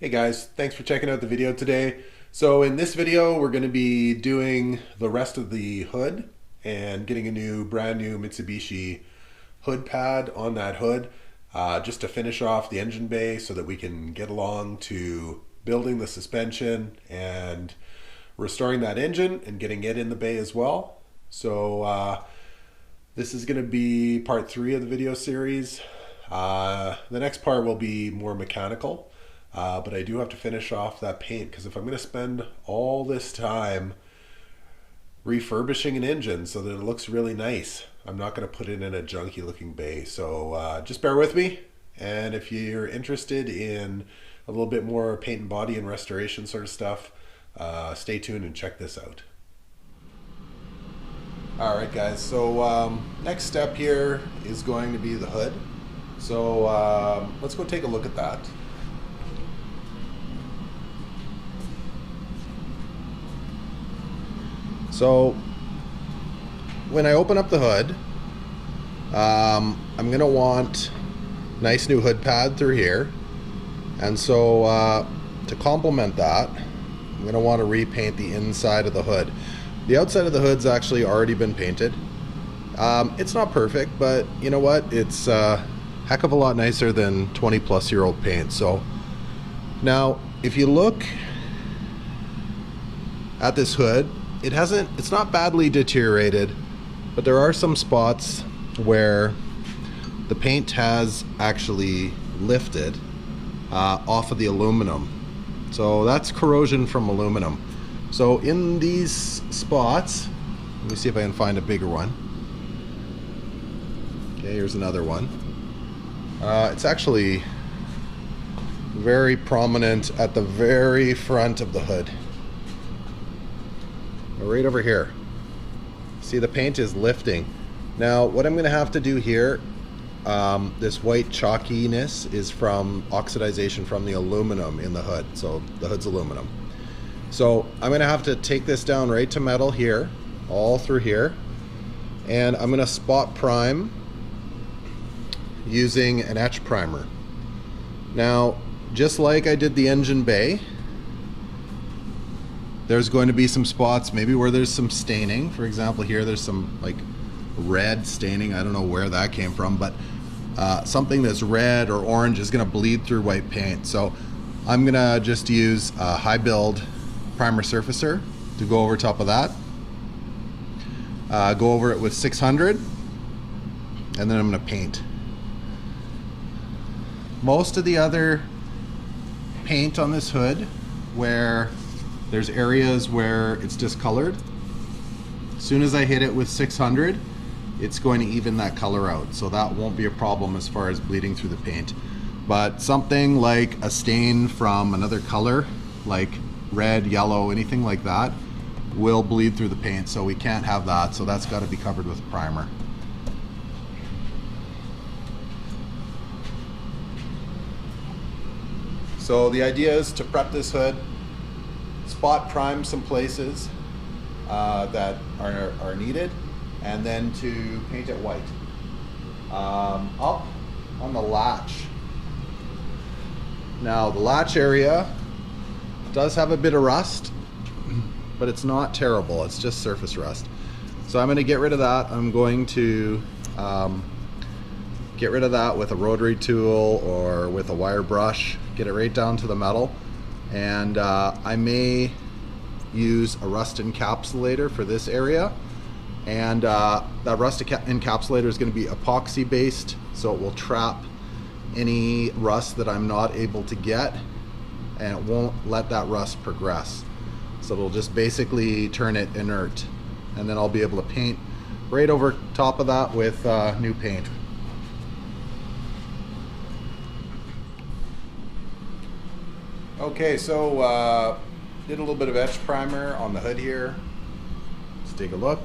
Hey guys, thanks for checking out the video today. So in this video, we're going to be doing the rest of the hood and getting a brand new Mitsubishi hood pad on that hood, just to finish off the engine bay so that we can get along to building the suspension and restoring that engine and getting it in the bay as well. So this is going to be part 3 of the video series. The next part will be more mechanical. But I do have to finish off that paint because if I'm going to spend all this time refurbishing an engine so that it looks really nice, I'm not going to put it in a junky looking bay. So just bear with me. And if you're interested in a little bit more paint and body and restoration sort of stuff, stay tuned and check this out. Alright guys, so next step here is going to be the hood. So let's go take a look at that. So when I open up the hood, I'm going to want nice new hood pad through here. And so to complement that, I'm going to want to repaint the inside of the hood. The outside of the hood's actually already been painted. It's not perfect, but you know what? It's a heck of a lot nicer than 20-plus-year-old paint. So now, if you look at this hood, it's not badly deteriorated, but there are some spots where the paint has actually lifted off of the aluminum. So that's corrosion from aluminum. So in these spots, let me see if I can find a bigger one. Okay, here's another one. It's actually very prominent at the very front of the hood. Right over here. See, the paint is lifting. Now what I'm going to have to do here, this white chalkiness is from oxidization from the aluminum in the hood. So the hood's aluminum. So I'm going to have to take this down right to metal here, all through here, and I'm going to spot prime using an etch primer. Now, just like I did the engine bay, there's going to be some spots maybe where there's some staining. For example, here there's some like red staining. I don't know where that came from, but something that's red or orange is going to bleed through white paint. So I'm going to just use a high build primer surfacer to go over top of that. Go over it with 600, and then I'm going to paint. Most of the other paint on this hood, where there's areas where it's discolored, as soon as I hit it with 600, it's going to even that color out. So that won't be a problem as far as bleeding through the paint. But something like a stain from another color, like red, yellow, anything like that, will bleed through the paint. So we can't have that. So that's got to be covered with primer. So the idea is to prep this hood, spot prime some places that are needed, and then to paint it white. Up on the latch. Now the latch area does have a bit of rust, but it's not terrible. It's just surface rust. So I'm going to get rid of that. I'm going to get rid of that with a rotary tool or with a wire brush. Get it right down to the metal. And I may use a rust encapsulator for this area, and that rust encapsulator is going to be epoxy based, so it will trap any rust that I'm not able to get, and it won't let that rust progress. So it'll just basically turn it inert, and then I'll be able to paint right over top of that with new paint. Okay, so did a little bit of etch primer on the hood here. Let's take a look.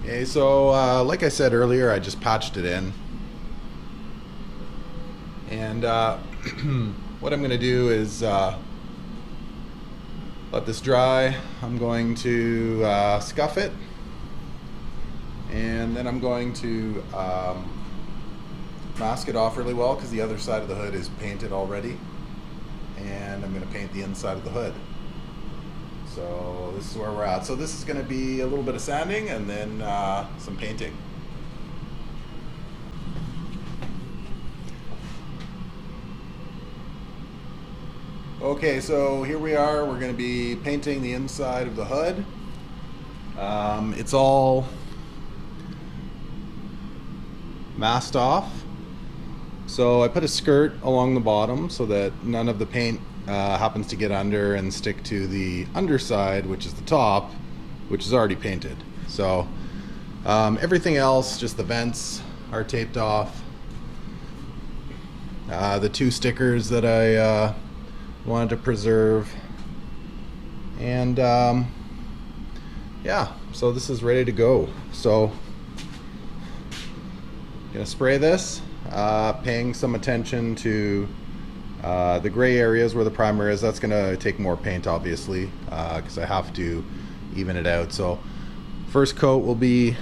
Okay, so like I said earlier, I just patched it in. And what I'm going to do is let this dry. I'm going to scuff it. And then I'm going to mask it off really well because the other side of the hood is painted already. And I'm going to paint the inside of the hood. So this is where we're at. So this is going to be a little bit of sanding and then some painting. Okay, so here we are. We're going to be painting the inside of the hood. It's all masked off. So I put a skirt along the bottom so that none of the paint happens to get under and stick to the underside, which is the top, which is already painted. So everything else, just the vents are taped off. The two stickers that I wanted to preserve. And yeah, so this is ready to go. So gonna spray this, paying some attention to the gray areas where the primer is. That's gonna take more paint, obviously, because I have to even it out. So first coat will be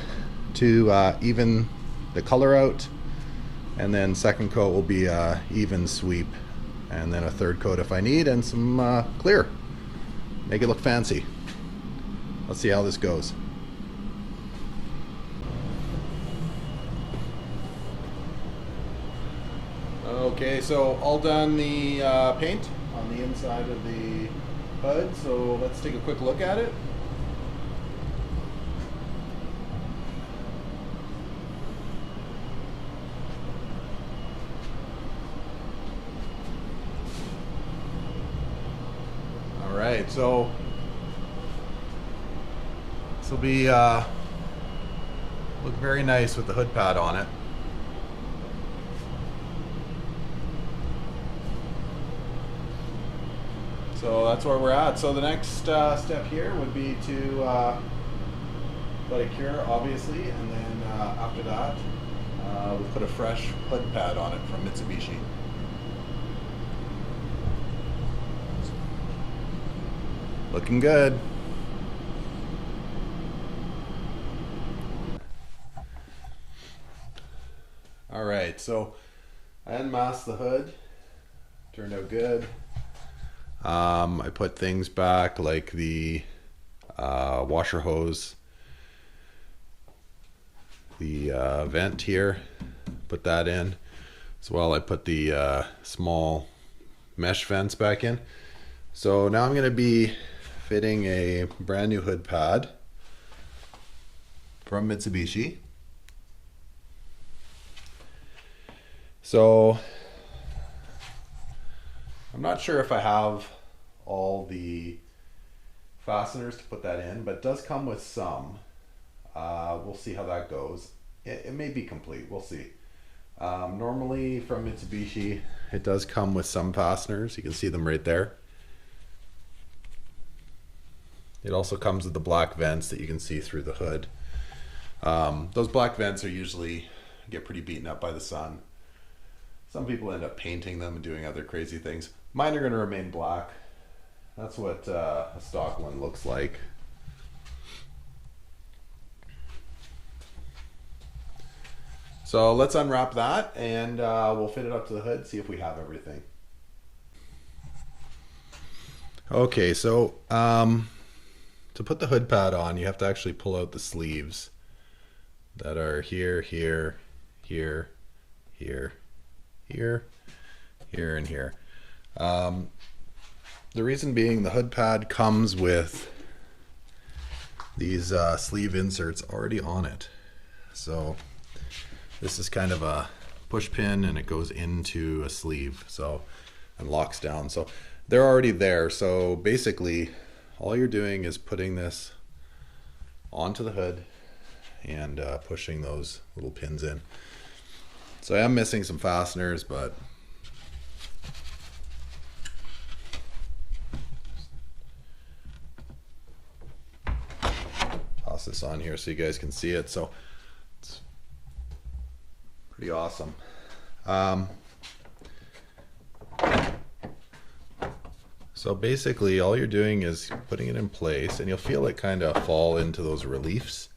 to even the color out, and then second coat will be even sweep, and then a third coat if I need, and some clear. Make it look fancy. Let's see how this goes. Okay, so all done the paint on the inside of the hood, so let's take a quick look at it. All right, so this will be look very nice with the hood pad on it. So that's where we're at. So the next step here would be to let it cure, obviously, and then after that we'll put a fresh hood pad on it from Mitsubishi. Looking good. All right, so I unmasked the hood. Turned out good. I put things back like the washer hose, the vent here, put that in as well. I put the small mesh vents back in. So now I'm going to be fitting a brand new hood pad from Mitsubishi. So I'm not sure if I have all the fasteners to put that in, but it does come with some. We'll see how that goes. It may be complete, we'll see. Normally from Mitsubishi, it does come with some fasteners. You can see them right there. It also comes with the black vents that you can see through the hood. Those black vents are usually get pretty beaten up by the sun. Some people end up painting them and doing other crazy things. Mine are going to remain black. That's what a stock one looks like. So let's unwrap that and we'll fit it up to the hood, see if we have everything. Okay, so to put the hood pad on, you have to actually pull out the sleeves that are here, here, here, here, here, here, and here. The reason being, the hood pad comes with these sleeve inserts already on it. So this is kind of a push pin and it goes into a sleeve, so, and locks down. So they're already there. So basically all you're doing is putting this onto the hood and pushing those little pins in. So I am missing some fasteners, but toss this on here so you guys can see it. So it's pretty awesome. So basically all you're doing is putting it in place, and you'll feel it kind of fall into those reliefs.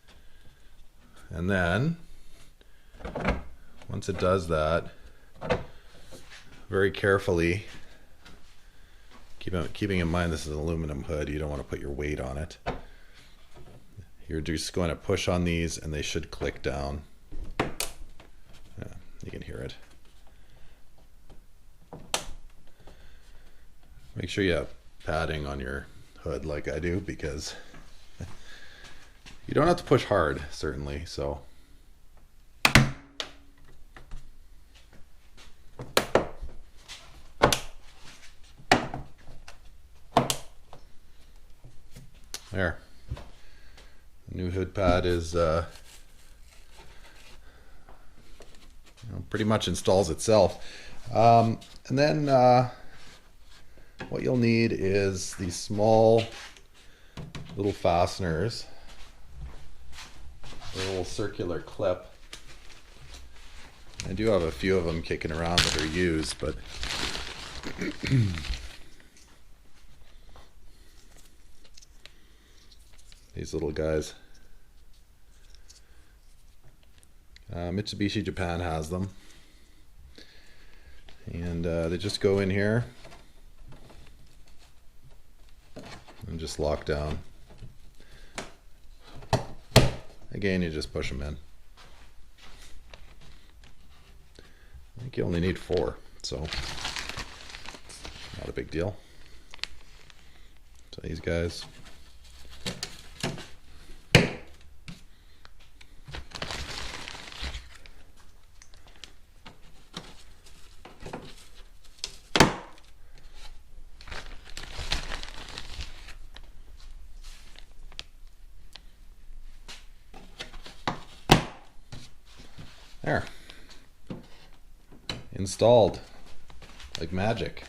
And then once it does that, very carefully, keeping in mind this is an aluminum hood, you don't want to put your weight on it. You're just going to push on these and they should click down. Yeah, you can hear it. Make sure you have padding on your hood like I do, because you don't have to push hard, certainly. So there. The new hood pad is pretty much installs itself. And then what you'll need is these small little fasteners, a little circular clip. I do have a few of them kicking around that are used, but these little guys. Mitsubishi Japan has them, and they just go in here and just lock down. Again, you just push them in. I think you only need 4, so not a big deal. So these guys. There. Installed. Like magic.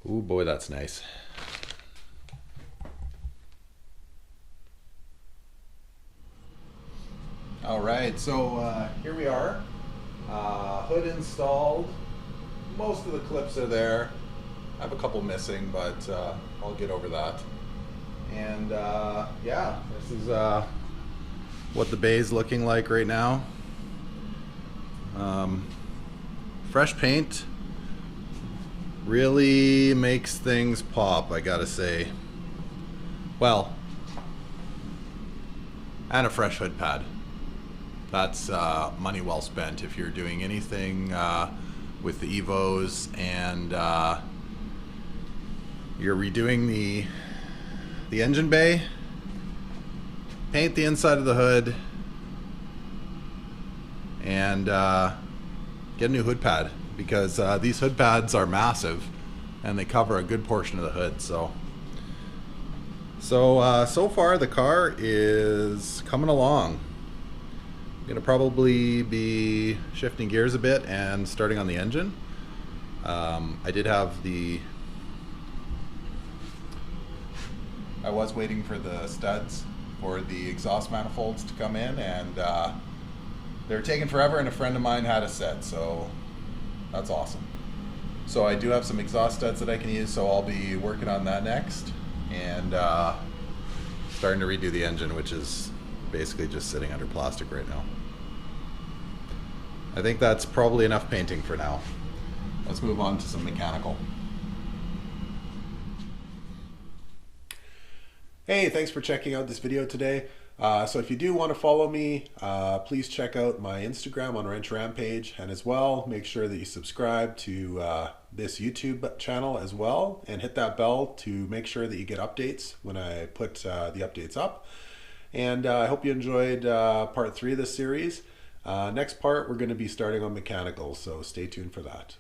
Ooh boy, that's nice. Alright, so here we are. Hood installed. Most of the clips are there. I have a couple missing, but I'll get over that. And yeah, this is what the bay is looking like right now. Fresh paint really makes things pop, I gotta say. Well, and a fresh hood pad. That's money well spent if you're doing anything with the Evos, and you're redoing the engine bay. Paint the inside of the hood and get a new hood pad, because these hood pads are massive and they cover a good portion of the hood. So far the car is coming along. I'm gonna probably be shifting gears a bit and starting on the engine. I was waiting for the studs for the exhaust manifolds to come in, and they're taking forever, and a friend of mine had a set, so that's awesome. So I do have some exhaust studs that I can use, so I'll be working on that next, and starting to redo the engine, which is basically just sitting under plastic right now. I think that's probably enough painting for now. Let's move on to some mechanical. Hey, thanks for checking out this video today. So if you do want to follow me, please check out my Instagram on Wrench Rampage, and as well, make sure that you subscribe to this YouTube channel as well, and hit that bell to make sure that you get updates when I put the updates up. And I hope you enjoyed part 3 of this series. Next part, we're going to be starting on mechanical, so stay tuned for that.